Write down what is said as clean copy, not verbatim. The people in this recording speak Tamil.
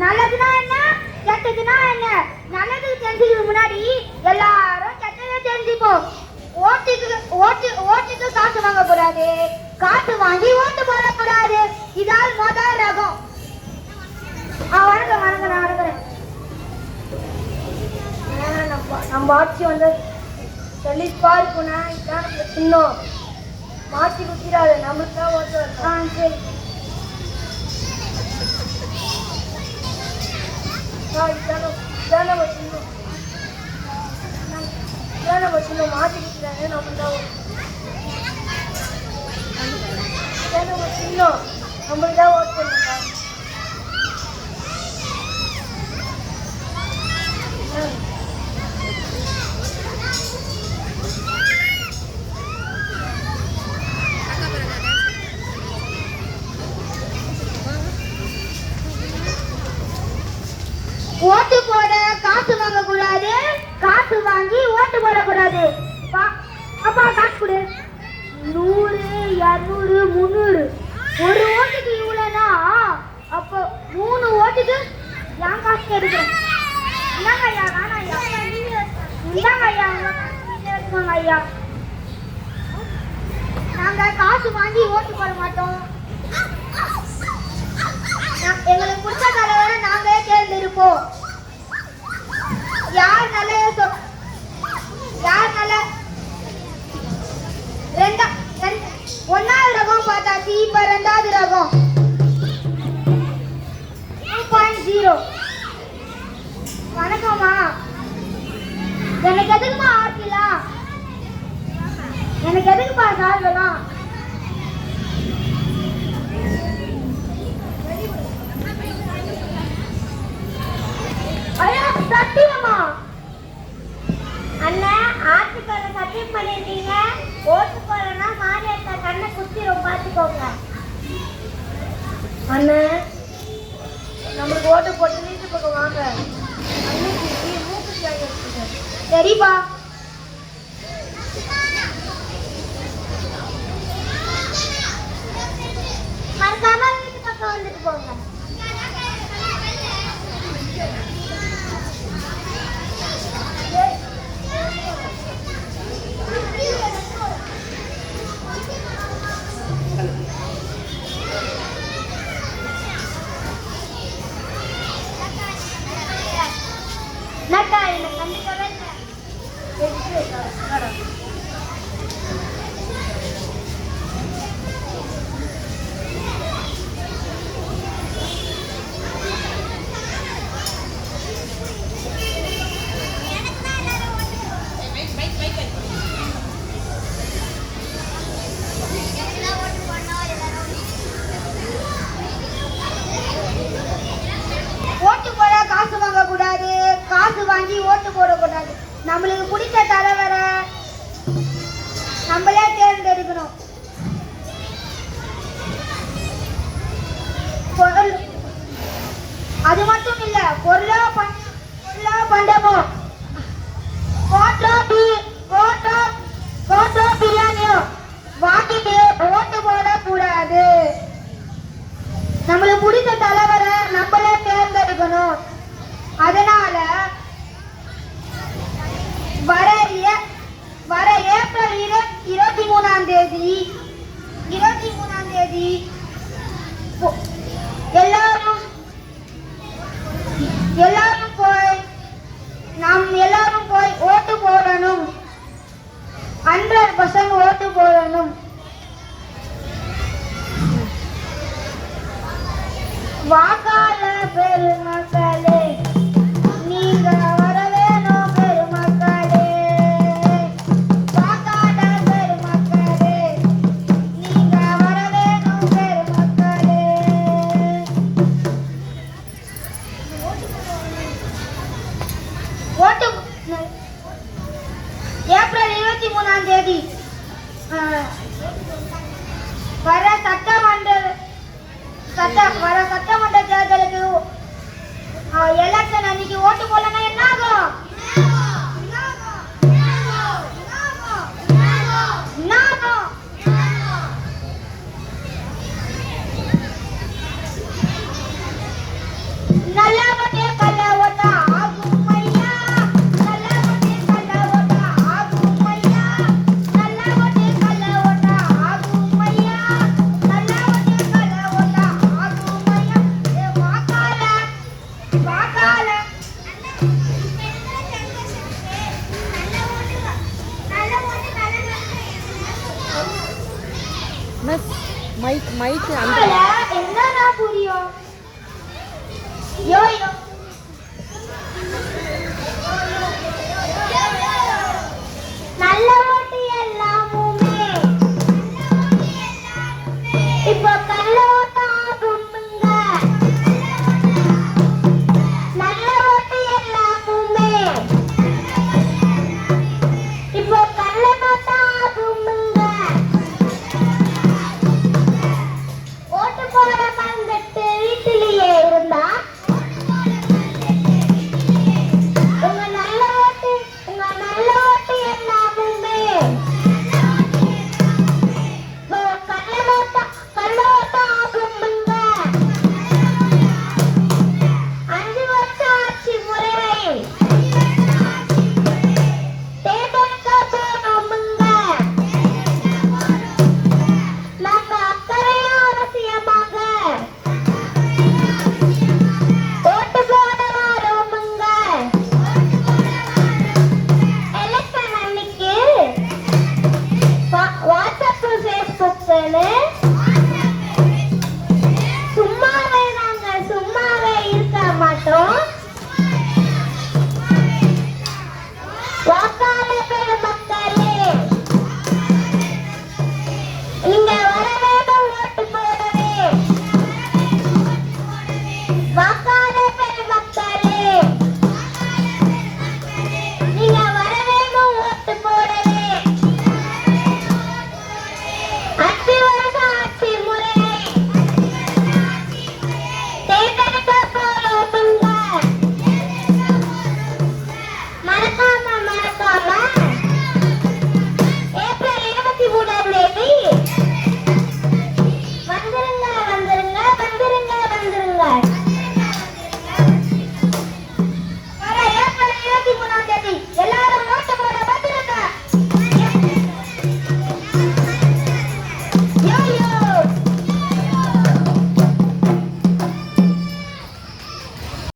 நல்லதுன்னா என்ன கெட்டதுன்னா என்ன? நல்லது தெரிஞ்சுக்கு முன்னாடி எல்லாரும் கெட்டதை தெரிஞ்சுப்போம். ஓட்டுக்கு காசு வாங்க கூடாது, காசு வாங்கி ஓட்டு போடக்கூடாது. இதால் முதல் ரகம். வணக்கம் வணக்கம், நான் வணங்குறேன். நம்ம ஆட்சி வந்து செழிப்பா இருக்குன்னா இதான் சின்னம். மாற்றி குத்திராது, நம்மளுக்கு தான் ஓட்டு வரணும். சரி, மாற்றி குத்திராங்க, நம்மளுக்கு தான் சின்னம், நம்மளுக்கு தான் ஓட்டு பண்ணுங்க. ஓட்டு போட காசு வாங்க கூடாது, காசு வாங்கி ஓட்டு போடக்கூடாது. அப்பா காசு கொடு. 100, 200, 300. ஒரு ஓட்டுக்கு இவ்வளோனா அப்போ 3 ஓட்டுக்கு என் காசு எடுக்கிறேன். இந்தாங்க ஐயா, வேணாம் ஐயா, இந்தாங்க ஐயா, எடுத்துக்கோங்க ஐயா. நாங்கள் காசு வாங்கி ஓட்டு போட மாட்டோம். எங்களுக்கு பிடிச்ச தலைவரை நாங்களே தேர்ந்தெடுப்போம். யார் நல்ல ஒன்னாவது ரகம் பார்த்தாச்சு, இப்ப 2வது ரகம் 2.0. வணக்கம்மா, எனக்கு எதுக்குமா ஆக்கலாம்? எனக்கு எதுக்குப்பா சால்வெல்லாம்? ஐயா சத்தியமா அண்ணன் ஆட்டுக்கார சத்தியம் பண்ணிருக்கீங்க. ஓட்டு போறேன்னா மாநிலத்த கண்ணை குத்திரும், பார்த்துக்கோங்க. அண்ணன் நம்மளுக்கு ஓட்டு போட்டு வீட்டு பக்கம் வாங்க. அன்னைக்கு மூக்குத்தி வாங்கி வச்சுங்க. சரிப்பா. மறக்காம வீட்டு பக்கம் வந்துட்டு போங்க. நக்கா என்ன கண்டிக்கவே இல்லை. ஓட்டு போட காசு வாங்க கூடாது, காசு வாங்கி ஓட்டு போடக்கூடாது. நம்மளுக்கு பிடிச்ச தலைவரை நம்மளே தேர்ந்தெடுக்கணும். அது மட்டும் இல்ல, பொருளோ பண்டமோ, போட்டோ பிரியாணியோ வாங்கிட்டு ஓட்டு போடக்கூடாது. நம்மளுக்கு பிடிச்ச தலைவரை நம்மளே தேர்ந்தெடுக்கணும். அதனால வர ஏப்ரல் 23ஆம் தேதி எல்லாரும் போய் ஓட்டு போடணும். 100% ஓட்டு போடணும். வாக்காளர் பெருமக்களே, நீங்க வர வேணும் பெருமக்களே. வாக்காளர் பெருமக்களே, நீங்க வர வேணும் பெருமக்களே. ஓட்டு ஏப்ரல் 23ஆம் தேதி வர சட்டமன்ற தேர்தலுக்கு எலெக்ஷன் அன்னைக்கு ஓட்டு போடலன்னா என்ன ஆகும்? நல்லா ஓட்டே கல்ல ஓட்டா ஆகும் ஐயா, நல்லா ஓட்டே கல்ல ஓட்டா ஆகும் ஐயா, நல்லா ஓட்டே கல்ல ஓட்டா ஆகும் ஐயா, நல்லா ஓட்டே கல்ல ஓட்டா ஆகும் ஐயா. ஏ வாக்காள வாக்காள மைக் என்னன்னா புரியும்? யோ